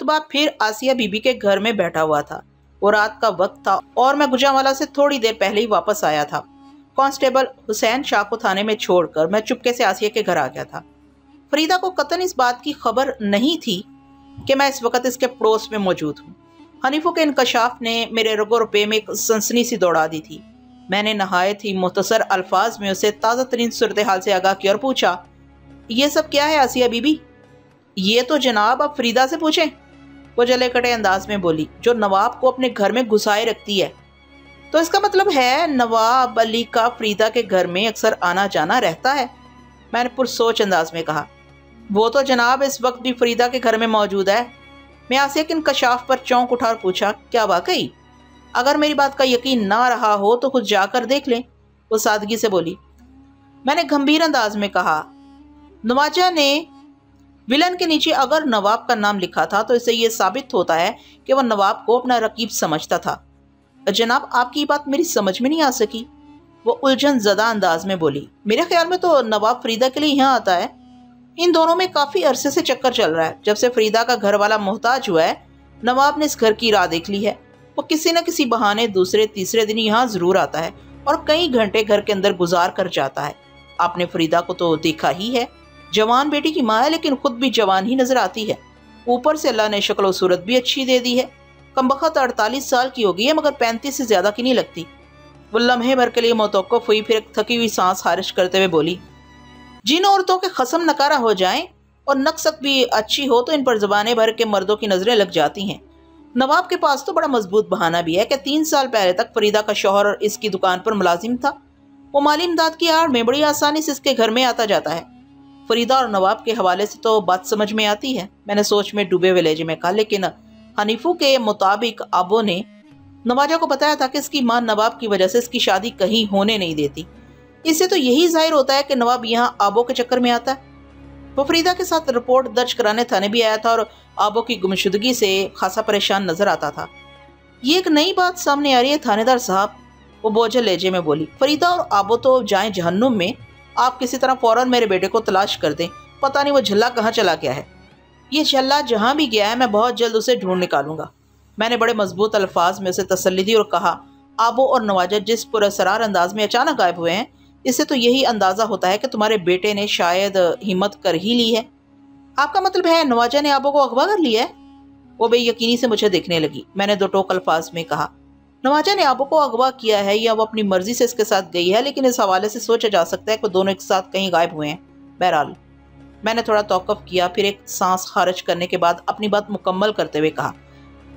بعد پھر Asiya be be کے گھر میں بیٹھا ہوا تھا۔ وہ رات کا وقت تھا اور میں گجرانوالہ سے تھوڑی دیر پہلے ہی واپس آیا تھا۔ کانسٹیبل حسین شاہ کو تھانے میں چھوڑ کر میں چپکے سے آسیہ کے گھر آ گیا تھا۔ فریدہ کو قطعاً اس بات کی خبر نہیں تھی کہ میں اس وقت اس کے پڑوس میں موجود ہوں۔ حنیفو کے انکشاف نے میرے رگ و روپے میں ایک سنسنی سی دوڑا دی تھی۔ میں نے نہایت ہی مختصر الفاظ میں اسے تازہ ترین صورتحال سے آگاہ کیا اور پوچھا، یہ سب کیا ہے آسیہ بی بی؟ یہ تو جناب اب فریدہ سے پوچھیں، وہ جلے کٹے انداز میں بولی، جو نواب کو اپنے گھر میں گھسائے رکھتی ہے۔ تو اس کا مطلب ہے نواب علی کا فریدہ کے گھر میں اکثر آنا جانا رہتا ہے؟ میں نے پرسوچ انداز میں کہا۔ وہ تو جناب اس وقت بھی فریدہ کے گھر میں موجود ہے۔ میں آسیہ کے انکشاف پر چونک اٹھا اور پوچھا، کیا واقعی؟ اگر میری بات کا یقین نہ رہا ہو تو خود جا کر دیکھ لیں، وہ سادگی سے بولی۔ میں نے گمبھیر انداز میں کہا، نواجہ نے ولن کے نیچے اگر نواب کا نام لکھا تھا تو اسے یہ ثابت ہوتا ہے کہ وہ نواب کو اپنا رقیب سمجھتا تھا۔ جناب آپ کی بات میری سمجھ میں نہیں آ سکی، وہ الجھن زدہ انداز میں بولی۔ میرے خیال میں تو نواب فریدہ کے لیے یہاں آتا ہے۔ ان دونوں میں کافی عرصے سے چکر چل رہا ہے۔ جب سے فریدہ کا گھر والا محتاج ہوا ہے، نواب نے اس گھر کی راہ دیکھ لی ہے۔ وہ کسی نہ کسی بہانے دوسرے تیسرے دن یہاں ضرور آتا ہے اور کئی گھنٹے گھر کے اندر گزار کر جاتا ہے۔ آپ نے فریدہ کو تو دیکھا ہی ہے، جوان بیٹی کی ماں ہے لیکن خود بھی جوان ہی نظر آتی ہے۔ اوپر سے اللہ نے شکل و صورت بھی اچھی دے دی ہے۔ کمبخت 48 سال کی ہو گئی ہے مگر 35 سے زیادہ کی نہیں لگتی۔ وہ لمحے بھر کے لیے متوقف ہوئی، پھر ایک تھکی ہوئی سانس خارج کرتے ہوئے بولی، جن عورتوں کے خصم نکارہ ہو جائیں اور نقصت بھی اچھی ہو تو ان پر زبانیں بھر کے مردوں کی نظریں لگ جاتی ہیں۔ نواب کے پاس تو بڑا مضبوط بہانہ بھی ہے کہ 3 سال پہلے تک فریدہ کا شوہر اور اس کی دکان پر ملازم تھا۔ وہ مالی امداد کی آڑ میں بڑی آسانی سے اس کے گھر میں آتا جاتا ہے۔ فریدہ اور نواب کے حوالے سے تو بات سمجھ میں آتی ہے، میں نے سوچ میں ڈوبے ہوئے لہجے میں کہا، لیکن حنیفو کے مطابق آبو نے نواجہ کو بتایا تھا کہ اس کی ماں نواب کی وجہ سے اس کی شادی کہیں ہونے نہیں دیتی۔ اس سے تو یہی ظاہر ہوتا ہے کہ نواب یہاں آبو کے چکر میں آتا ہے۔ وہ فریدہ کے ساتھ رپورٹ درج کرانے تھانے بھی آیا تھا اور آبو کی گمشدگی سے خاصا پریشان نظر آتا تھا۔ یہ ایک نئی بات سامنے آ رہی ہے تھانے دار صاحب، وہ بوجھل لہجے میں بولی۔ فریدہ اور آبو تو جائیں جہنم میں، آپ کسی طرح فوراً میرے بیٹے کو تلاش کر دیں، پتہ نہیں وہ جھلا کہاں چلا گیا ہے۔ یہ جھلا جہاں بھی گیا ہے میں بہت جلد اسے ڈھونڈ نکالوں گا، میں نے بڑے مضبوط الفاظ میں اسے تسلی دی اور کہا، آبو اور نواجہ جس پراسرار انداز میں اچانک غائب ہوئے ہیں، اس سے تو یہی اندازہ ہوتا ہے کہ تمہارے بیٹے نے شاید ہمت کر ہی لی ہے۔ آپ کا مطلب ہے نواجہ نے آبو کو اغوا کر لیا ہے؟ وہ بے یقینی سے مجھے دیکھنے لگی۔ میں نے دو ٹوک الفاظ میں کہا، نواجہ نے آبو کو اغوا کیا ہے یا وہ اپنی مرضی سے اس کے ساتھ گئی ہے، لیکن اس حوالے سے سوچا جا سکتا ہے کہ وہ دونوں ایک ساتھ کہیں غائب ہوئے ہیں۔ بہرحال میں نے تھوڑا توقف کیا، پھر ایک سانس خارج کرنے کے بعد اپنی بات مکمل کرتے ہوئے کہا،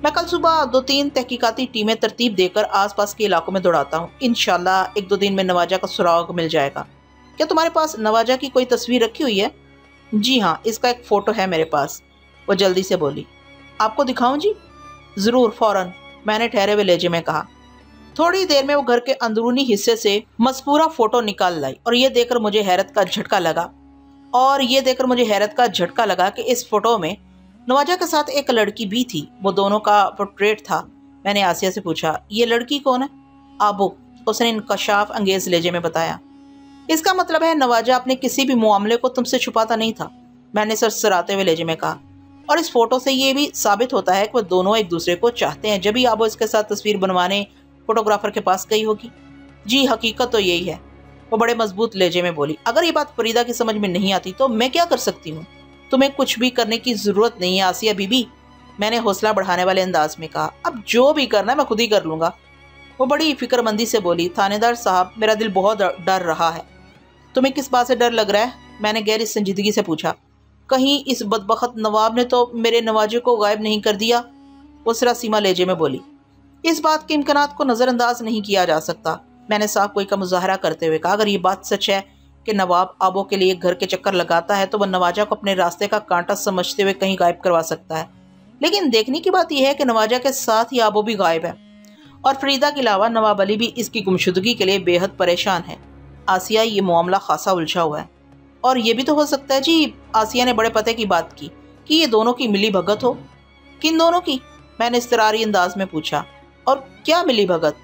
میں کل صبح 2-3 تحقیقاتی ٹیمیں ترتیب دے کر آس پاس کے علاقوں میں دوڑاتا ہوں۔ انشاءاللہ 1-2 دن میں نواجہ کا سراغ مل جائے گا۔ کیا تمہارے پاس نواجہ کی کوئی تصویر رکھی ہوئی ہے؟ جی ہاں، اس کا ایک فوٹو ہے میرے پاس، وہ جلدی سے بولی۔ آپ کو دکھاؤں جی؟ ضرور، فوراً، میں نے ٹھہرے ہوئے لہجے میں کہا۔ تھوڑی دیر میں وہ گھر کے اندرونی حصے سے مذکورہ فوٹو نکال لائی اور یہ دیکھ کر مجھے حیرت کا جھٹکا لگا کہ اس فوٹو میں نواجہ کے ساتھ ایک لڑکی بھی تھی۔ وہ دونوں کا پورٹریٹ تھا۔ میں نے آسیہ سے پوچھا، یہ لڑکی کون ہے؟ آبو، اس نے انکشاف انگیز لہجے میں بتایا۔ اس کا مطلب ہے نواجہ اپنے کسی بھی معاملے کو تم سے چھپاتا نہیں تھا، میں نے سرسراتے ہوئے لہجے میں کہا۔ اور اس فوٹو سے یہ بھی ثابت ہوتا ہے کہ وہ دونوں ایک دوسرے کو چاہتے ہیں، جبھی آبو اس کے ساتھ تصویر بنوانے فوٹوگرافر کے پاس گئی ہوگی۔ جی حقیقت تو یہی ہے، وہ بڑے مضبوط لہجے میں بولی۔ اگر یہ بات فریدہ کی سمجھ میں نہیں آتی تو میں کیا کر سکتی ہوں؟ تمہیں کچھ بھی کرنے کی ضرورت نہیں ہے آسیہ بی بی، میں نے حوصلہ بڑھانے والے انداز میں کہا۔ اب جو بھی کرنا ہے میں خود ہی کر لوں گا، وہ بڑی فکر مندی سے بولی۔ تھانے دار صاحب، میرا دل بہت ڈر رہا ہے۔ تمہیں کس بات سے ڈر لگ رہا ہے؟ میں نے گہری سنجیدگی سے پوچھا۔ کہیں اس بدبخت نواب نے تو میرے نواجے کو غائب نہیں کر دیا، وہ سراسیمہ لہجے میں بولی۔ اس بات کے امکانات کو نظر انداز نہیں کیا جا سکتا، میں نے صاف گوئی کا مظاہرہ کرتے ہوئے کہا۔ اگر یہ بات سچ ہے کہ نواب آبو کے لیے گھر کے چکر لگاتا ہے تو وہ نواجہ کو اپنے راستے کا کانٹا سمجھتے ہوئے کہیں غائب کروا سکتا ہے، لیکن دیکھنے کی بات یہ ہے کہ نواجہ کے ساتھ ہی آبو بھی غائب ہے اور فریدہ کے علاوہ نواب علی بھی اس کی گمشدگی کے لیے بے حد پریشان ہے۔ آسیہ، یہ معاملہ خاصا الجھا ہوا ہے، اور یہ بھی تو ہو سکتا ہے جی، آسیہ نے بڑے پتے کی بات کی، کہ یہ دونوں کی ملی بھگت ہو۔ کن دونوں کی؟ میں نے اضطراری انداز میں پوچھا۔ اور کیا ملی بھگت؟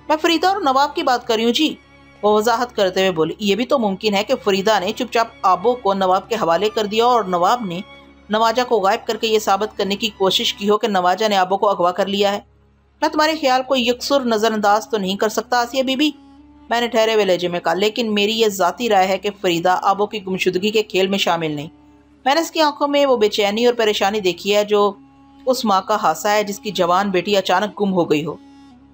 میں فریدہ اور نواب کی بات کر رہی ہوں جی، وہ وضاحت کرتے ہوئے بولی۔ یہ بھی تو ممکن ہے کہ فریدہ نے چپ چاپ آبو کو نواب کے حوالے کر دیا اور نواب نے नवाजा को गायब करके ये साबित करने की कोशिश की हो कि नवाजा ने आबो को अगवा कर लिया है। मैं तुम्हारे ख्याल को यकसुर नजरअंदाज तो नहीं कर सकता आसिया बीबी, मैंने ठहरे हुए लहजे में कहा, लेकिन मेरी ये जाती राय है कि फरीदा आबो की गुमशुदगी के खेल में शामिल नहीं। मैंने इसकी आंखों में वो बेचैनी और परेशानी देखी है जो उस माँ का हादसा है जिसकी जवान बेटी अचानक गुम हो गई हो।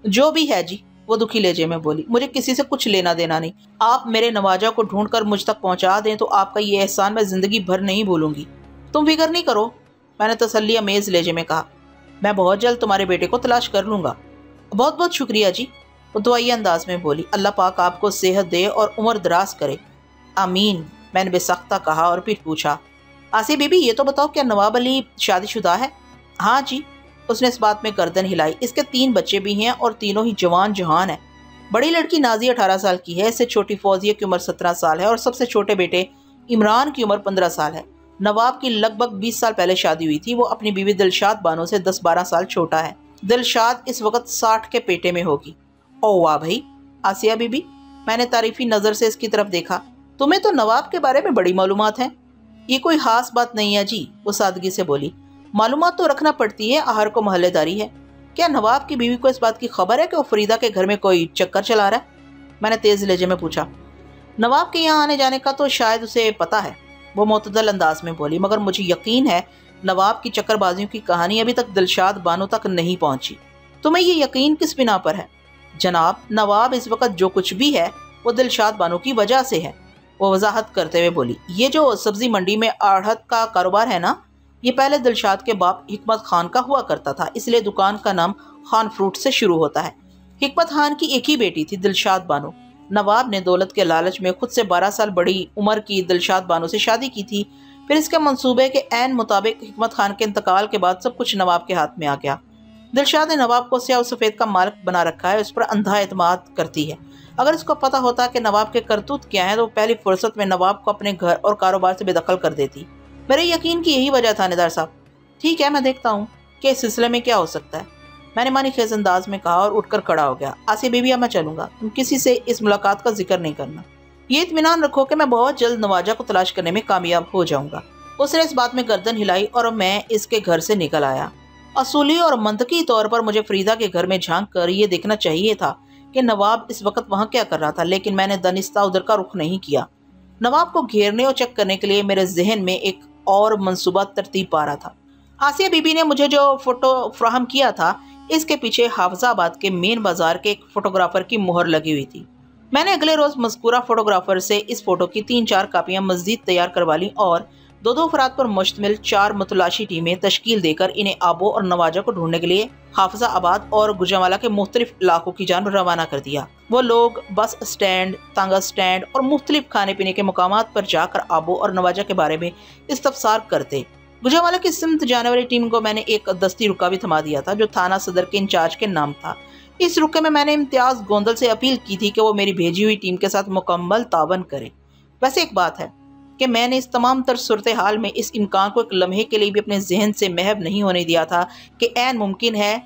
जो भी है जी, वो दुखी लहजे में बोली, मुझे किसी से कुछ लेना देना नहीं। आप मेरे नवाजा को ढूंढ कर मुझ तक पहुंचा दें तो आपका ये एहसान मैं जिंदगी भर नहीं भूलूंगी। तुम फिक्र नहीं करो, मैंने तसल्ली अमेज लहजे में कहा, मैं बहुत जल्द तुम्हारे बेटे को तलाश कर लूंगा। बहुत बहुत शुक्रिया जी, वो दुआई अंदाज में बोली। अल्लाह पाक आपको सेहत दे और उम्र दराज करे। आमीन, मैंने बेसख्ता कहा और फिर पूछा, आसिया बीबी ये तो बताओ क्या नवाब अली शादीशुदा है? हाँ जी, उसने इस बात में गर्दन हिलाई। इसके 3 बच्चे भी हैं और तीनों ही जवान जहान हैं। बड़ी लड़की नाजी 18 साल की है, इससे छोटी फौजिया की उम्र 17 साल है और सबसे छोटे बेटे इमरान की उम्र 15 साल है। नवाब की लगभग 20 साल पहले शादी हुई थी। वो अपनी बीवी दिलशाद बानो से 10-12 साल छोटा है। दिलशाद इस वक्त 60 के पेटे में होगी। ओ वाह भाई आसिया बीबी, मैंने तारीफी नजर से इसकी तरफ देखा, तुम्हें तो नवाब के बारे में बड़ी मालूमात है। ये कोई खास बात नहीं है जी, वो सादगी से बोली। मालूमात तो रखना पड़ती है, आहर को महल्लेदारी है। क्या नवाब की बीवी को इस बात की खबर है कि वो फरीदा के घर में कोई चक्कर चला रहा है? मैंने तेज लहजे में पूछा। नवाब के यहाँ आने जाने का तो शायद उसे पता है, वो मुतदल अंदाज में बोली, मगर मुझे यकीन है नवाब की चक्करबाजियों की कहानी अभी तक दिलशाद बानो तक नहीं पहुंची। तुम्हें ये यकीन किस बिना पर है? जनाब, नवाब इस वक्त जो कुछ भी है वो दिलशाद बानो की वजह से है, वो वजाहत करते हुए बोली। ये जो सब्जी मंडी में आढ़त का कारोबार है ना, ये पहले दिलशाद के बाप हिकमत खान का हुआ करता था, इसलिए दुकान का नाम खान फ्रूट से शुरू होता है। हिकमत खान की एक ही बेटी थी, दिलशाद बानो। नवाब ने दौलत के लालच में खुद से 12 साल बड़ी उम्र की दिलशाद बानो से शादी की थी। फिर इसके मंसूबे के ऐन मुताबिक हिकमत खान के इंतकाल के बाद सब कुछ नवाब के हाथ में आ गया। दिलशाद ने नवाब को स्याह सफ़ेद का मालिक बना रखा है, उस पर अंधा एतमाद करती है। अगर इसको पता होता कि नवाब के करतूत क्या है तो पहली फुर्सत में नवाब को अपने घर और कारोबार से बेदखल कर देती। मेरे यकीन की यही वजह थानेदार साहब। ठीक है, मैं देखता हूँ कि इस सिलसिले में क्या हो सकता है, मैंने मानी खेज अंदाज में कहा और उठकर खड़ा हो गया। आसिया बीबी, मैं चलूंगा, तुम किसी से इस मुलाकात का जिक्र नहीं करना। ये इत्मीनान रखो कि मैं बहुत जल्द नवाजा को तलाश करने में कामयाब हो जाऊंगा। उसने इस बात में गर्दन हिलाई और मैं इसके घर से निकल आया। असूली और मंतकी तौर पर मुझे फरीदा के घर में झांक कर ये देखना चाहिए था कि नवाब इस वक्त वहाँ क्या कर रहा था, लेकिन मैंने दनिस्ता उधर का रुख नहीं किया। नवाब को घेरने और चेक करने के लिए मेरे जहन में एक और मंसूबा तरतीब पा रहा था। आसिया बीबी ने मुझे जो फोटो फ्राहम किया था, इसके पीछे हाफजाबाद के मेन बाजार के एक फोटोग्राफर की मुहर लगी हुई थी। मैंने अगले रोज मज़कूरा फोटोग्राफर से इस फोटो की 3-4 कापियां मज़ीद तैयार करवा ली और 2-2 अफराद पर मुश्तमिल 4 मुतलाशी टीमें तश्कील देकर इन्हें आबो और नवाजा को ढूंढने के लिए हाफजाबाद और गुजरांवाला के मुख्तलिफ इलाकों की जानब रवाना कर दिया। वो लोग बस स्टैंड, तांगा स्टैंड और मुख्तलिफ खाने पीने के मुकामात पर जाकर आबो और नवाजा के बारे में इस्तफसार करते। गुजरांवाला की सिमत जाने वाली टीम को मैंने एक दस्ती रुका भी थमा दिया था जो थाना सदर के इंचार्ज के नाम था। इस रुके में मैंने इम्तियाज गोंदल से अपील की थी कि वो मेरी भेजी हुई टीम के साथ मुकम्मल तावन करे। वैसे एक बात है कि मैंने इस तमाम तर सूरत हाल में इस इम्कान को एक लम्हे के लिए भी अपने जहन से महव नहीं होने दिया था कि ऐन मुमकिन है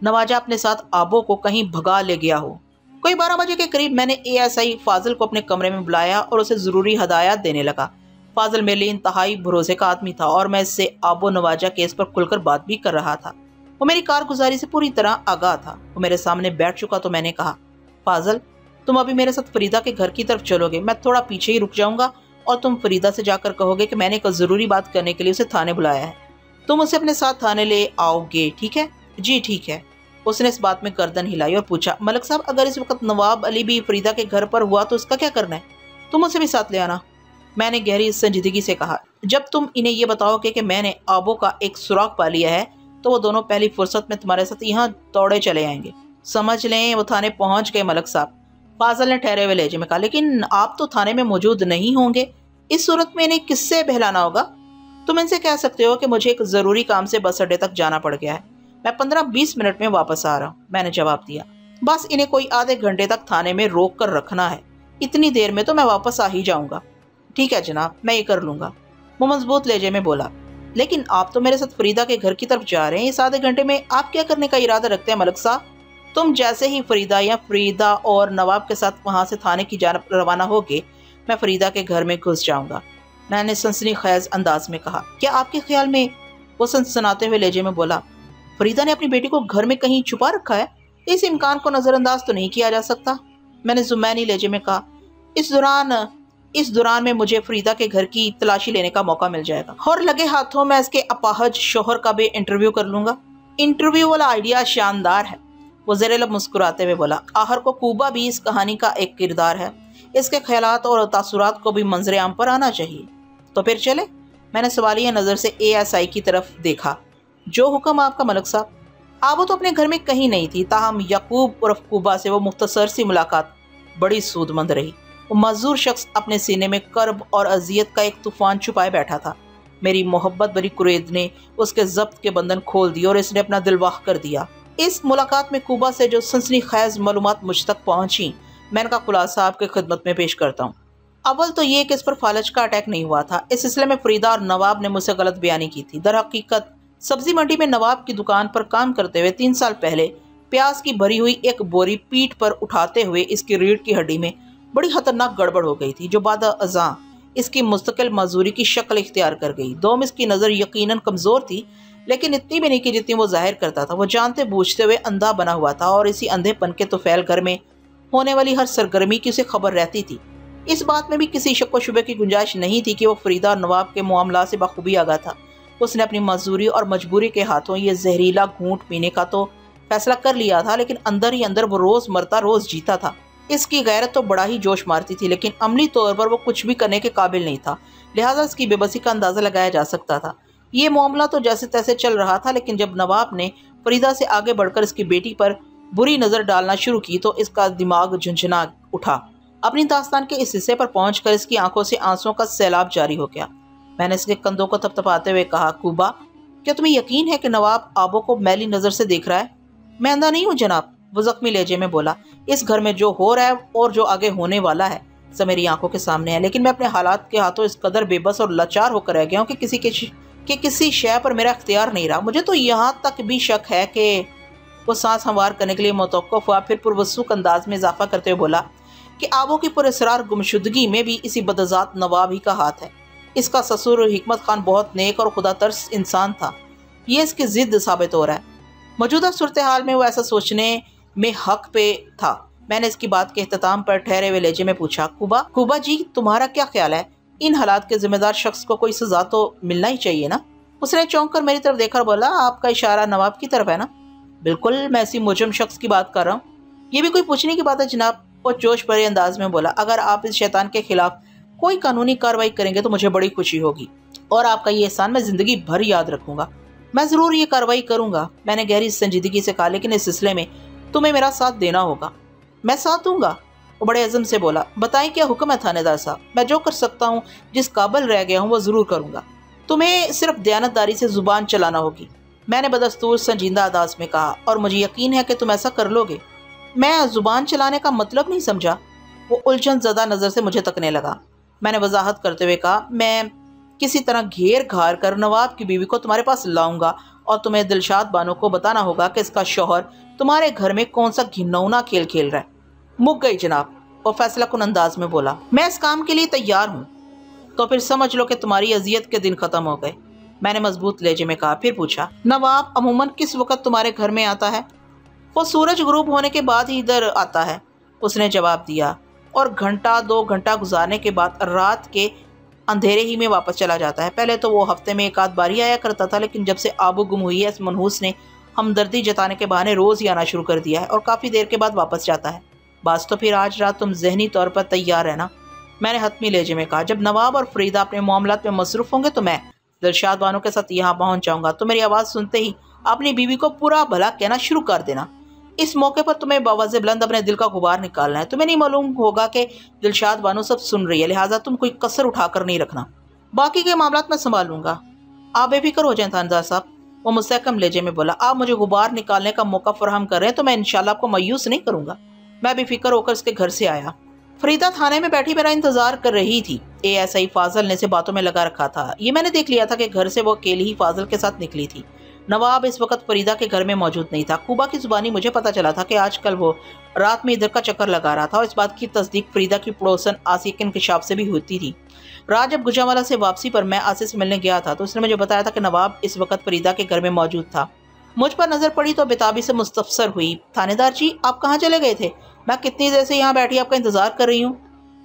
नवाजा अपने साथ आबो को कहीं भगा ले गया हो। कोई 12 बजे के करीब मैंने ASI फाजिल को अपने कमरे में बुलाया और उसे ज़रूरी हदायत देने लगा। फाजिल मेरे लिए इंतहाई भरोसे का आदमी था और मैं इससे आबो नवाजा केस पर खुलकर बात भी कर रहा था। वो मेरी कारगुजारी से पूरी तरह आगाह था। वो मेरे सामने बैठ चुका तो मैंने कहा, फाजिल, तुम अभी मेरे साथ फरीदा के घर की तरफ चलोगे, मैं थोड़ा पीछे ही रुक जाऊंगा और तुम फरीदा से जाकर कहोगे कि मैंने एक ज़रूरी बात करने के लिए उसे थाने बुलाया है। तुम उसे अपने साथ थाने ले आओगे, ठीक है? जी ठीक है। उसने इस बात में गर्दन हिलाई और पूछा, मलक साहब, अगर इस वक्त नवाब अली भी फरीदा के घर पर हुआ तो उसका क्या करना है? तुम उसे भी साथ ले आना, मैंने गहरी संजीदगी से कहा। जब तुम इन्हें यह बताओगे कि मैंने आबो का एक सुराग पा लिया है तो वो दोनों पहली फुर्सत में तुम्हारे साथ यहाँ दौड़े चले आएंगे। समझ लें वो थाने पहुंच गए मलक साहब, फाजिल ने ठहरे हुए लहजे में कहा। लेकिन आप तो थाने में मौजूद नहीं होंगे, इस सूरत में इन्हें किससे बहलाना होगा? तुम इनसे कह सकते हो कि मुझे एक ज़रूरी काम से बस अड्डे तक जाना पड़ गया है, मैं 15-20 मिनट में वापस आ रहा हूँ, मैंने जवाब दिया। बस इन्हें कोई आधे घंटे तक थाने में रोक कर रखना है, इतनी देर में तो मैं वापस आ ही जाऊँगा। ठीक है जनाब, मैं ये कर लूँगा, वो मजबूत लहजे में बोला। लेकिन आप तो मेरे साथ फरीदा के घर की तरफ जा रहे हैं, इस आधे घंटे में आप क्या करने का इरादा रखते हैं मलक साहब? तुम जैसे ही फरीदा और नवाब के साथ वहाँ से थाने की जानब रवाना होगे, मैं फरीदा के घर में घुस जाऊँगा। میں نے سنسنی خیز انداز میں کہا۔ کیا آپ کے خیال میں، وہ سنسناتے ہوئے لہجے میں بولا، فریدہ نے اپنی بیٹی کو گھر میں کہیں چھپا رکھا ہے؟ اس امکان کو نظر انداز تو نہیں کیا جا سکتا۔ میں نے زمینی لہجے میں کہا، اس دوران میں مجھے فریدہ کے گھر کی تلاشی لینے کا موقع مل جائے گا اور لگے ہاتھوں میں اس کے اپاہج شوہر کا بھی انٹرویو کر لوں گا۔ انٹرویو والا آئیڈیا شاندار ہے، وہ زیر لب مسکراتے ہوئے بولا۔ آخر کو کوبا بھی اس کہانی کا ایک کردار ہے، اس کے خیالات اور تاثرات کو بھی منظر عام پر آنا چاہیے۔ تو پھر چلے؟ میں نے سوالیہ نظر سے ASI کی طرف دیکھا۔ جو حکم آپ کا ملک صاحب۔ آبو تو اپنے گھر میں کہیں نہیں تھی، تاہم یعقوب عرف کوبا سے وہ مختصر سی ملاقات بڑی سود مند رہی۔ وہ معذور شخص اپنے سینے میں کرب اور اذیت کا ایک طوفان چھپائے بیٹھا تھا۔ میری محبت بری قرید نے اس کے ضبط کے بندھن کھول دیے اور اس نے اپنا دل واہ کر دیا۔ اس ملاقات میں کوبا سے جو سنسنی خیز معلومات مجھ تک پہنچی، میں ان کا خلاصہ آپ کے خدمت میں پیش کرتا ہوں۔ اول تو یہ کہ اس پر فالج کا اٹیک نہیں ہوا تھا۔ اس سلسلے میں فریدہ اور نواب نے مجھ سے غلط بیانی کی تھی۔ در حقیقت سبزی منڈی میں نواب کی دکان پر کام کرتے ہوئے 3 سال پہلے پیاز کی بھری ہوئی ایک بوری پیٹھ پر اٹھاتے ہوئے اس کی ریڑھ کی ہڈی میں بڑی خطرناک گڑبڑ ہو گئی تھی، جو بعد ازاں اس کی مستقل معذوری کی شکل اختیار کر گئی۔ دوم اس کی نظر یقیناً کمزور تھی، لیکن اتنی بھی نہیں کہ جتنی وہ ظاہر کرتا تھا۔ وہ جانتے بوجھتے ہوئے اندھا بنا ہوا تھا اور اسی اندھے پن کے طفیل گھر میں ہونے والی ہر سرگرمی کی اسے خبر رہتی تھی۔ اس بات میں بھی کسی شک و شبے کی گنجائش نہیں تھی کہ وہ فریدہ اور نواب کے معاملات سے بخوبی آگاہ تھا۔ اس نے اپنی معذوری اور مجبوری کے ہاتھوں یہ زہریلا گھونٹ پینے کا تو فیصلہ کر لیا تھا، لیکن اندر ہی اندر وہ روز مرتا روز جیتا تھا۔ اس کی غیرت تو بڑا ہی جوش مارتی تھی، لیکن عملی طور پر وہ کچھ بھی کرنے کے قابل نہیں تھا، لہٰذا اس کی بے بسی کا اندازہ لگایا جا سکتا تھا۔ یہ معاملہ تو جیسے تیسے چل رہا تھا، لیکن جب نواب نے فریدہ سے آگے بڑھ کر اس کی بیٹی پر بری نظر ڈالنا شروع کی تو اس کا دماغ جھنجھنا اٹھا۔ اپنی داستان کے اس حصے پر پہنچ کر اس کی آنکھوں سے آنسوؤں کا سیلاب جاری ہو گیا۔ میں نے اس کے کندھوں کو تھپتھپاتے ہوئے کہا، کوبا، کیا تمہیں یقین ہے کہ نواب آبو کو میلی نظر سے دیکھ رہا ہے؟ میں اندھا نہیں ہوں جناب، وہ زخمی لہجے میں بولا۔ اس گھر میں جو ہو رہا ہے اور جو آگے ہونے والا ہے سب میری آنکھوں کے سامنے ہے، لیکن میں اپنے حالات کے ہاتھوں اس قدر بے بس اور لاچار ہو کر رہ گیا ہوں کہ کسی شے پر میرا اختیار نہیں رہا۔ مجھے تو یہاں تک بھی شک ہے کہ وہ سانس ہموار کرنے کے لیے متوقف ہوا، پھر پروسوک انداز میں اضافہ کرتے ہوئے بولا کہ آبو کی پراسرار گمشدگی میں بھی اسی بدذات نواب ہی کا ہاتھ ہے۔ اس کا سسر حکمت خان بہت نیک اور خدا ترس انسان تھا، یہ اس کی ضد ثابت ہو رہا ہے۔ موجودہ صورتحال میں وہ ایسا سوچنے میں حق پہ تھا۔ میں نے اس کی بات کے اختتام پر ٹھہرے ہوئے لہجے میں پوچھا، کوبا جی، تمہارا کیا خیال ہے؟ ان حالات کے ذمہ دار شخص کو کوئی سزا تو ملنا ہی چاہیے نا؟ اس نے چونک کر میری طرف دیکھا اور بولا، آپ کا اشارہ نواب کی طرف ہے نا؟ بالکل، میں اسی مجرم شخص کی بات کر رہا ہوں۔ یہ بھی کوئی پوچھنے کی بات ہے جناب، وہ جوش بھرے انداز میں بولا۔ اگر آپ اس شیطان کے خلاف کوئی قانونی کارروائی کریں گے تو مجھے بڑی خوشی ہوگی، اور آپ کا یہ احسان میں زندگی بھر یاد رکھوں گا۔ میں ضرور یہ کارروائی کروں گا، میں نے گہری سنجیدگی سے کہا، لیکن اس سلسلے میں تمہیں میرا ساتھ دینا ہوگا۔ میں ساتھ دوں گا، وہ بڑے عزم سے بولا۔ بتائیں کیا حکم ہے تھانے دار صاحب؟ میں جو کر سکتا ہوں، جس قابل رہ گیا ہوں وہ ضرور کروں گا۔ تمہیں صرف دیانتداری سے زبان چلانا ہوگی، میں نے بدستور سنجیدہ انداز میں کہا، اور مجھے یقین ہے کہ تم ایسا کر لو گے۔ میں زبان چلانے کا مطلب نہیں سمجھا، وہ الجھن زدہ نظر سے مجھے تکنے لگا۔ میں نے وضاحت کرتے ہوئے کہا، میں کسی طرح گھیر گھار کر نواب کی بیوی کو تمہارے پاس لاؤں گا، اور تمہیں دلشاد بانو کو بتانا ہوگا کہ اس کا شوہر تمہارے گھر میں کون سا گھنونا کھیل کھیل رہا ہے۔ مک گئی جناب، وہ فیصلہ کن انداز میں بولا۔ میں اس کام کے لیے تیار ہوں، تو پھر سمجھ لو کہ تمہاری اذیت کے دن ختم ہو گئے، میں نے مضبوط لہجے میں کہا۔ پھر پوچھا، نواب عموماً کس وقت تمہارے گھر میں آتا ہے؟ وہ سورج غروب ہونے کے بعد ہی ادھر آتا ہے، اس نے جواب دیا، اور گھنٹہ 2 گھنٹہ گزارنے کے بعد رات کے اندھیرے ہی میں واپس چلا جاتا ہے۔ پہلے تو وہ ہفتے میں 1 آدھ بار ہی آیا کرتا تھا، لیکن جب سے آبو گم ہوئی ہے اس منحوس نے ہمدردی جتانے کے بہانے روز ہی آنا شروع کر دیا ہے، اور کافی دیر کے بعد واپس جاتا ہے۔ بس تو پھر آج رات تم ذہنی طور پر تیار رہنا، میں نے حتمی لہجے میں کہا۔ جب نواب اور فریدہ اپنے معاملات میں مصروف ہوں گے تو میں دلشاد بانو کے ساتھ یہاں پہنچ جاؤں گا، تو میری آواز سنتے ہی اپنی بیوی کو پورا بھلا کہنا شروع کر دینا۔ اس موقع پر تمہیں باوضع بلند اپنے دل کا غبار نکالنا ہے۔ تمہیں نہیں معلوم ہوگا کہ دلشاد بانو سب سن رہی ہے، لہٰذا تم کوئی کسر اٹھا کر نہیں رکھنا۔ باقی کے معاملات میں سنبھال لوں گا، آپ بے فکر ہو جائیں تھاندار صاحب، وہ مستحکم لہجے میں بولا۔ آپ مجھے غبار نکالنے کا موقع فراہم کر رہے ہیں تو میں انشاءاللہ آپ کو مایوس نہیں کروں گا۔ میں بے فکر ہو کر اس کے گھر سے آیا۔ فریدہ تھانے میں بیٹھی میرا انتظار کر رہی تھی۔ ASI فاضل نے سے باتوں میں لگا رکھا تھا، یہ میں نے دیکھ لیا تھا کہ گھر سے وہ اکیلی ہی فاضل کے ساتھ نکلی تھی۔ नवाब इस वक्त फरीदा के घर में मौजूद नहीं था। कुबा की जुबानी मुझे पता चला था कि आजकल वो रात में इधर का चक्कर लगा रहा था और इस बात की तस्दीक फरीदा की पड़ोसन आसिया के इंकशाफ से भी होती थी। रात जब गुजरांवाला से वापसी पर मैं आसिया से मिलने गया था तो उसने मुझे बताया था कि नवाब इस वक्त फरीदा के घर में मौजूद था। मुझ पर नजर पड़ी तो बेताबी से मुस्तफसर हुई। थानेदार जी, आप कहाँ चले गए थे? मैं कितनी देर से यहाँ बैठी आपका इंतजार कर रही हूँ।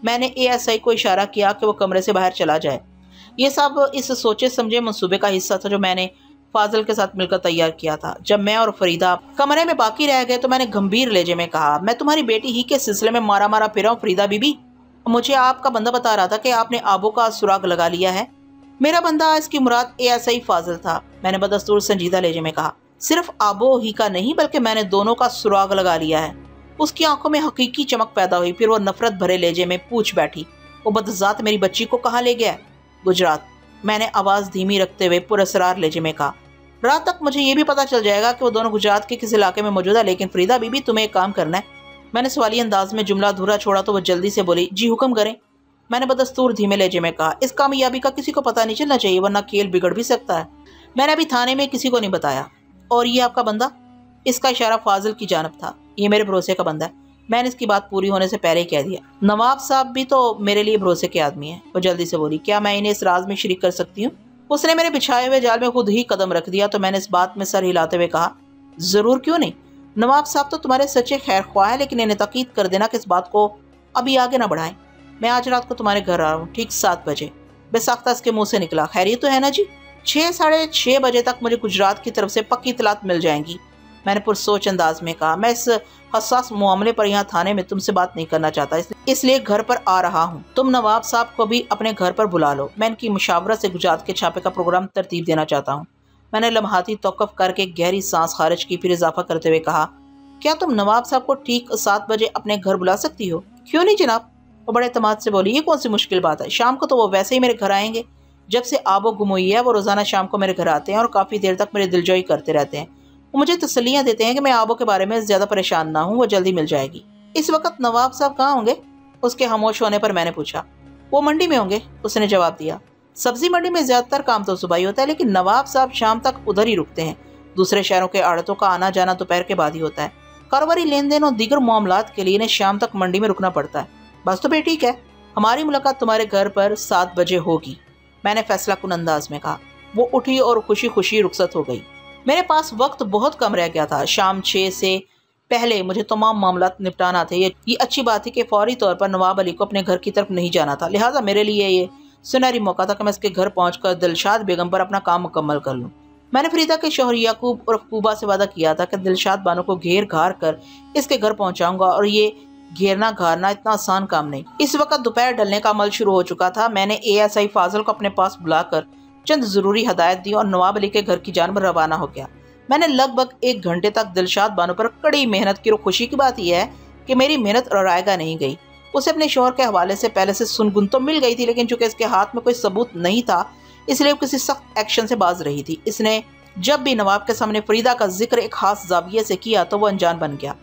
मैंने ASI को इशारा किया कि वो कमरे से बाहर चला जाए। ये सब इस सोचे समझे मंसूबे का हिस्सा था जो मैंने फाजिल के साथ मिलकर तैयार किया था। जब मैं और फरीदा कमरे में बाकी रह गए तो मैंने गंभीर लहजे में कहा, मैं तुम्हारी बेटी ही के सिलसिले में मारा मारा फिरा हूँ फरीदा बीबी। मुझे आपका बंदा बता रहा था कि आपने आबो का सुराग लगा लिया है। मेरा बंदा, इसकी मुराद ASI फाजिल था। मैंने बदस्तूर संजीदा लहजे में कहा, सिर्फ आबो ही का नहीं बल्कि मैंने दोनों का सुराग लगा लिया है। उसकी आंखों में हकीकी चमक पैदा हुई। फिर वो नफरत भरे लहजे में पूछ बैठी, वो बदजात मेरी बच्ची को कहाँ ले गया है? गुजरात। मैंने आवाज धीमी रखते हुए पुरअसरार लहजे में कहा, रात तक मुझे ये भी पता चल जाएगा कि वो दोनों गुजरात के किस इलाके में मौजूद है। लेकिन फरीदा बीबी, तुम्हें एक काम करना है। मैंने सवाली अंदाज में जुमला अधूरा छोड़ा तो वो जल्दी से बोली, जी हुक्म करें। मैंने बदस्तूर धीमे लहजे में कहा, इस कामयाबी का किसी को पता नहीं चलना चाहिए वरना खेल बिगड़ भी सकता है। मैंने अभी थाने में किसी को नहीं बताया। और ये आपका बंदा? इसका इशारा फाजिल की जानब था। ये मेरे भरोसे का बंदा है। मैंने इसकी बात पूरी होने से पहले ही कह दिया। नवाब साहब भी तो मेरे लिए भरोसे के आदमी है। वो जल्दी से बोली, क्या मैं इन्हें इस राज में शरीक कर सकती हूँ? उसने मेरे बिछाए हुए जाल में खुद ही कदम रख दिया तो मैंने इस बात में सर हिलाते हुए कहा, जरूर, क्यों नहीं। नवाब साहब तो तुम्हारे सच्चे खैर ख्वाह है, लेकिन इन्हें ताकीद कर देना कि इस बात को अभी आगे ना बढ़ाएं। मैं आज रात को तुम्हारे घर आ रहा हूँ, ठीक 7 बजे। बेसाख्ता इसके मुंह से निकला, खैरियत तो है ना जी? 6 साढ़े 6 बजे तक मुझे गुजरात की तरफ से पक्की इतलात मिल जाएंगी। मैंने पुरसोच अंदाज में कहा, मैं इस हसास मामले पर यहाँ थाने में तुमसे बात नहीं करना चाहता, इसलिए घर पर आ रहा हूँ। तुम नवाब साहब को भी अपने घर पर बुला लो। मैं इनकी मुशावरत से गुजरात के छापे का प्रोग्राम तरतीब देना चाहता हूँ। मैंने लम्हाती तौक़ुफ़ करके गहरी सांस खारिज की, फिर इजाफा करते हुए कहा, क्या तुम नवाब साहब को ठीक 7 बजे अपने घर बुला सकती हो? क्यों नहीं जनाब। वो बड़े एतमाद से बोली, ये कौन सी मुश्किल बात है। शाम को तो वो वैसे ही मेरे घर आएंगे। जब से आबो गुम हुई है वो रोज़ाना शाम को मेरे घर आते हैं और काफ़ी देर तक मेरी दिलजोई करते रहते हैं। वो मुझे तसल्लियाँ देते हैं कि मैं आबो के बारे में ज़्यादा परेशान ना हूँ, वो जल्दी मिल जाएगी। इस वक्त नवाब साहब कहाँ होंगे? उसके खामोश होने पर मैंने पूछा। वो मंडी में होंगे, उसने जवाब दिया। सब्जी मंडी में ज़्यादातर काम तो सुबह ही होता है, लेकिन नवाब साहब शाम तक उधर ही रुकते हैं। दूसरे शहरों के आड़तों का आना जाना दोपहर के बाद ही होता है। कारोबारी लेन देन और दीगर मामलात के लिए इन्हें शाम तक मंडी में रुकना पड़ता है। बस तो फिर ठीक है, हमारी मुलाकात तुम्हारे घर पर 7 बजे होगी, मैंने फैसला कुन अंदाज में कहा। वो उठी और खुशी खुशी रुखसत हो गई। मेरे पास वक्त बहुत कम रह गया था। शाम 6 से पहले मुझे तमाम मामलात निपटाना थे। ये अच्छी बात है कि फौरी तौर पर नवाब अली को अपने घर की तरफ नहीं जाना था, लिहाजा मेरे लिए ये सुनहरी मौका था कि मैं इसके घर पहुंचकर दिलशाद बेगम पर अपना काम मुकम्मल कर लूं। मैंने फरीदा के शौहर याकूब और कुबा से वादा किया था कि दिलशाद बानो को घेर घार कर इसके घर पहुंचाऊंगा, और ये घेरना घारना इतना आसान काम नहीं। इस वक्त दोपहर ढलने का अमल शुरू हो चुका था। मैंने ASI फाजिल को अपने पास बुलाकर चंद जरूरी हदायत दी और नवाब अली के घर की जानब रवाना हो गया। मैंने लगभग 1 घंटे तक दिलशाद बानो पर कड़ी मेहनत की। और खुशी की बात यह है कि मेरी मेहनत रायगा नहीं गई। उसे अपने शौहर के हवाले से पहले से सुनगुन तो मिल गई थी, लेकिन चूंकि इसके हाथ में कोई सबूत नहीं था इसलिए वो किसी सख्त एक्शन से बाज रही थी। इसने जब भी नवाब के सामने फरीदा का जिक्र एक खास जाविये से किया तो वो अनजान बन गया,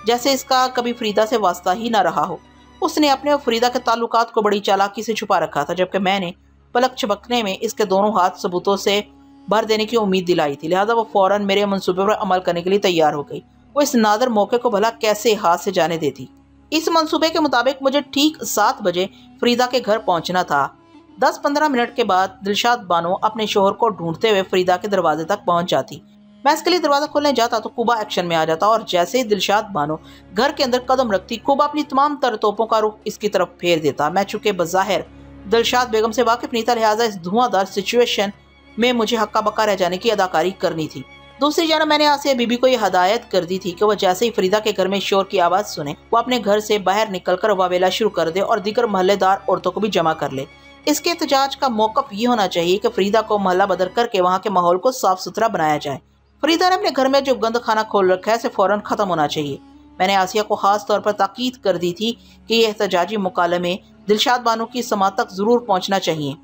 जैसे इसका कभी फरीदा से वास्ता ही ना रहा हो। उसने अपने और फरीदा के ताल्लुकात को बड़ी चालाकी से छुपा रखा था, जबकि मैंने पलक झपकने में इसके दोनों हाथ सबूतों से भर देने की उम्मीद दिलाई थी। लिहाजा वो फौरन मेरे मंसूबे पर अमल करने के लिए तैयार हो गई। वो इस नादर मौके को भला कैसे हाथ से जाने देती। इस मंसूबे के मुताबिक मुझे ठीक 7 बजे फरीदा के घर पहुंचना था। 10-15 मिनट के बाद दिलशाद बानो अपने शोहर को ढूंढते हुए फरीदा के दरवाजे तक पहुंच जाती। मैं इसके लिए दरवाजा खोलने जाता तो कुबा एक्शन में आ जाता, और जैसे ही दिलशाद बानो घर के अंदर कदम रखती कुबा अपनी तमाम तरतोपों का रुख इसकी तरफ फेर देता। मैं चूंकि बज़ाहिर दिलशाद बेगम से वाकिफ नहीं था, लिहाजा इस धुआंधार सिचुएशन में मुझे हक्का बक्का रह जाने की अदाकारी करनी थी। दूसरी जानब मैंने आसिया बीबी को यह हदायत कर दी थी कि वह जैसे ही फरीदा के घर में शोर की आवाज़ सुने वो अपने घर से बाहर निकलकर वावेला शुरू कर दे और दीगर महल्लेदार औरतों को भी जमा कर ले। इसके एहतजाज का मौक़िफ़ ये होना चाहिए कि फरीदा को महल्ला बदर करके वहाँ के माहौल को साफ सुथरा बनाया जाए। फरीदा ने अपने घर में जो गंद खाना खोल रखा है इसे फौरन ख़त्म होना चाहिए। मैंने आसिया को ख़ास तौर पर ताकीद कर दी थी कि यह एहतजाजी मुकालमे दिलशाद बानो की समात तक ज़रूर पहुँचना चाहिए।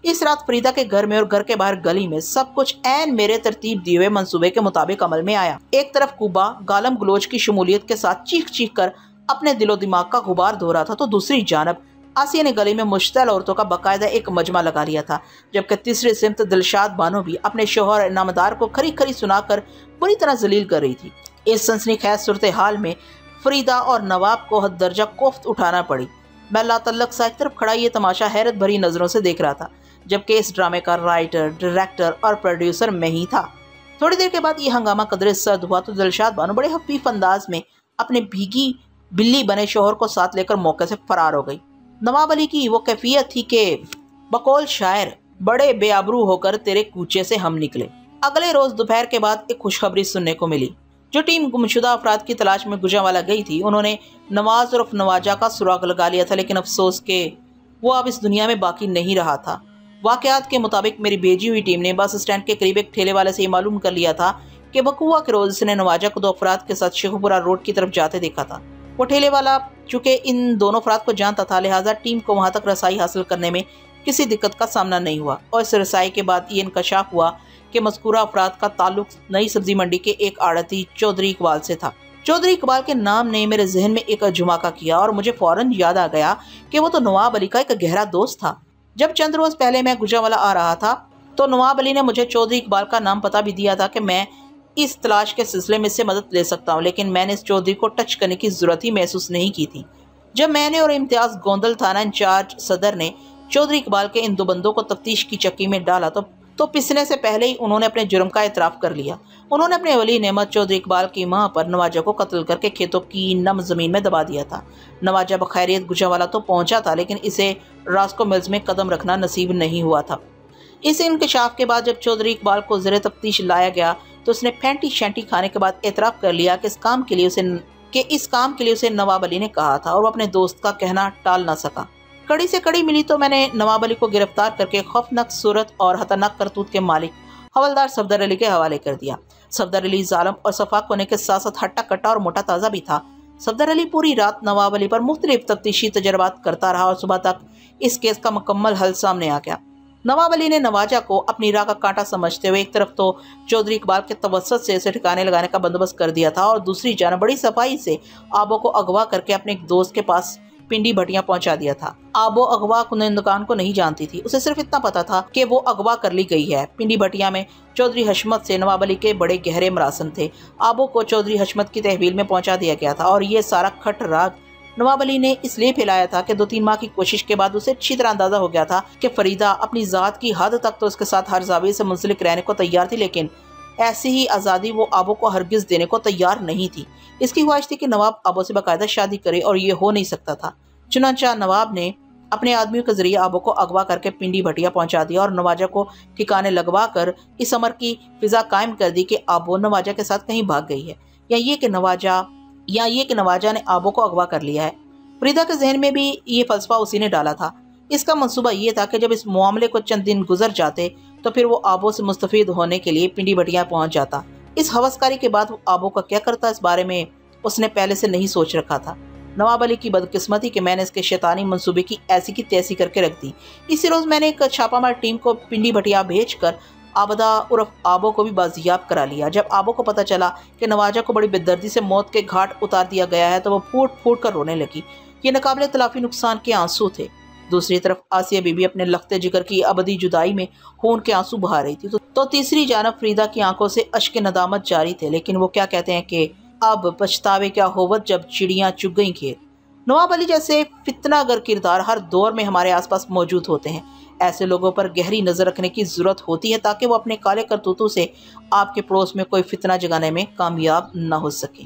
इस रात फरीदा के घर में और घर के बाहर गली में सब कुछ ऐन मेरे तरतीब दिए हुए मंसूबे के मुताबिक अमल में आया। एक तरफ कुबा गालम गलोच की शमूलियत के साथ चीख चीख कर अपने दिलो दिमाग का गुबार धो रहा था, तो दूसरी जानब आसिया ने गली में मुश्तल औरतों का बाकायदा एक मजमा लगा लिया था, जबकि तीसरी सिमत दिलशाद बानो भी अपने शोहर नामदार को खरी खरी सुनाकर बुरी तरह जलील कर रही थी। इस सनसनीखेज सूरत हाल में फरीदा और नवाब को हद दर्जा कोफ्त उठाना पड़ी। मैं लातल्लक सा एक तरफ खड़ा ये तमाशा हैरत भरी नजरों से देख रहा था, जबकि इस ड्रामे का राइटर, डायरेक्टर और प्रोड्यूसर मैं ही था। थोड़ी देर के बाद ये हंगामा कदरे सर्द हुआ तो दिलशाद बानो बड़े हफीफ अंदाज में अपने भीगी बिल्ली बने शोहर को साथ लेकर मौके से फरार हो गई। नवाब अली की वो कैफियत थी कि बकौल शायर, बड़े बेआबरू होकर तेरे कूचे से हम निकले। अगले रोज दोपहर के बाद एक खुशखबरी सुनने को मिली। जो टीम गुमशुदा अफराद की तलाश में गुजरांवाला गई थी, उन्होंने नवाज और नवाजा का सुराग लगा लिया था, लेकिन अफसोस के वो अब इस दुनिया में बाकी नहीं रहा था। वाकयात के मुताबिक मेरी भेजी हुई टीम ने बस स्टैंड के करीब एक ठेले वाले से ये मालूम कर लिया था कि बकुआ के रोज इसने नवाजा को 2 अफराद के साथ शेखुपुरा रोड की तरफ जाते देखा था। वो ठेले वाला चूंकि इन दोनों अफराद को जानता था, लिहाजा टीम को वहां तक रसाई हासिल करने में किसी दिक्कत का सामना नहीं हुआ। और इस रसाई के बाद ये इंकशाफ हुआ कि मज़कूरा अफराद का ताल्लुक नई सब्जी मंडी के एक आड़ती चौधरी इकबाल से था। चौधरी इकबाल के नाम ने मेरे जहन में एक झुमाका किया और मुझे फौरन याद आ गया कि वो तो नवाब अली का एक गहरा दोस्त था। जब चंद रोज पहले मैं गुजरांवाला आ रहा था तो नवाब अली ने मुझे चौधरी इकबाल का नाम पता भी दिया था कि मैं इस तलाश के सिलसिले में इससे मदद ले सकता हूँ, लेकिन मैंने इस चौधरी को टच करने की जरूरत ही महसूस नहीं की थी। जब मैंने और इम्तियाज गोंदल थाना इंचार्ज सदर ने चौधरी इकबाल के इन 2 बंदों को तफ्तीश की चक्की में डाला तो पिसने से पहले ही उन्होंने अपने जुर्म का एतराफ़ कर लिया। उन्होंने अपने वली नेमत चौधरी इकबाल की मां पर नवाजा को कत्ल करके खेतों की नम जमीन में दबा दिया था। नवाजा बखैरियत गुजरांवाला तो पहुंचा था, लेकिन इसे रास्को मिल्स में कदम रखना नसीब नहीं हुआ था। इस इंकशाफ के बाद जब चौधरी इकबाल को ज़ेरे तफ्तीश लाया गया तो उसने फैंटी शैंटी खाने के बाद एतराफ़ कर लिया कि इस काम के लिए उसे नवाब अली ने कहा था और वो अपने दोस्त का कहना टाल ना सका। कड़ी से कड़ी मिली तो मैंने नवाब अली को गिरफ्तार करके खौफनाक सूरत और खतरनाक करतूत के मालिक हवलदार सफदर अली के हवाले कर दिया। सफदर अली जालिम और सफाक होने के साथ साथ हट्टा कट्टा और मोटा ताज़ा भी था। सफदर अली पूरी रात नवाब अली पर मुख्तलिफ तफ्तीशी तजर्बात करता रहा और सुबह तक इस केस का मुकम्मल हल सामने आ गया। नवाब अली ने नवाजा को अपनी राह का कांटा समझते हुए एक तरफ तो चौधरी इकबाल के तवस्सुत से इसे ठिकाने लगाने का बंदोबस्त कर दिया था और दूसरी जानब बड़ी सफाई से आबो को अगवा करके अपने एक दोस्त के पास पिंडी भटिया पहुंचा दिया था। आबो अगवा कुनंदगान को नहीं जानती थी, उसे सिर्फ इतना पता था कि वो अगवा कर ली गई है। पिंडी भटिया में चौधरी हशमत से नवाब अली के बड़े गहरे मरासम थे। आबो को चौधरी हशमत की तहवील में पहुंचा दिया गया था और ये सारा खट राग नवाब अली ने इसलिए फैलाया था कि 2-3 माह की कोशिश के बाद उसे अच्छी तरह अंदाजा हो गया था कि फरीदा अपनी ज़ात की हद तक तो उसके साथ हर जाविये से मुंसलिक रहने को तैयार थी, लेकिन ऐसी ही आज़ादी वो आबो को हरगिज़ देने को तैयार नहीं थी। इसकी ख्वाहिश थी कि नवाब आबो से बाकायदा शादी करे और ये हो नहीं सकता था। चुनांचा नवाब ने अपने आदमियों के जरिए आबो को अगवा करके पिंडी भटिया पहुंचा दिया और नवाजा को ठिकाने लगवा कर इस अमर की फिजा कायम कर दी कि आबो नवाजा के साथ कहीं भाग गई है या ये कि नवाजा ने आबो को अगवा कर लिया है। फरीदा के जहन में भी ये फलसफा उसी ने डाला था। इसका मंसूबा ये था कि जब इस मामले को चंद दिन गुजर जाते तो फिर वो आबो से मुस्तफीद होने के लिए पिंडी भटिया पहुंच जाता। इस हवसकारी के बाद वो आबो का क्या करता, इस बारे में उसने पहले से नहीं सोच रखा था। नवाब अली की बदकिस्मती कि मैंने इसके शैतानी मंसूबे की ऐसी की तैसी करके रख दी। इसी रोज़ मैंने एक छापामार टीम को पिंडी भटिया भेजकर आबदा उर्फ आबो को भी बाजियाब करा लिया। जब आबो को पता चला कि नवाजा को बड़ी बेदर्दी से मौत के घाट उतार दिया गया है तो वो फूट फूट कर रोने लगी। ये नाकाबिले तलाफी नुकसान के आंसू थे। दूसरी तरफ आसिया बीबी अपने लख्ते जिगर की अबदी जुदाई में खून के आंसू बहा रही थी तो तीसरी जानब फरीदा की आंखों से अश्क नदामत जारी थे। लेकिन वो क्या कहते हैं कि अब पछतावे क्या होवत जब चिड़ियाँ चुग गई खेत। नवाब अली जैसे फितनागर किरदार हर दौर में हमारे आसपास मौजूद होते हैं। ऐसे लोगों पर गहरी नज़र रखने की ज़रूरत होती है ताकि वो अपने काले करतूतों से आपके पड़ोस में कोई फितना जगाने में कामयाब न हो सके।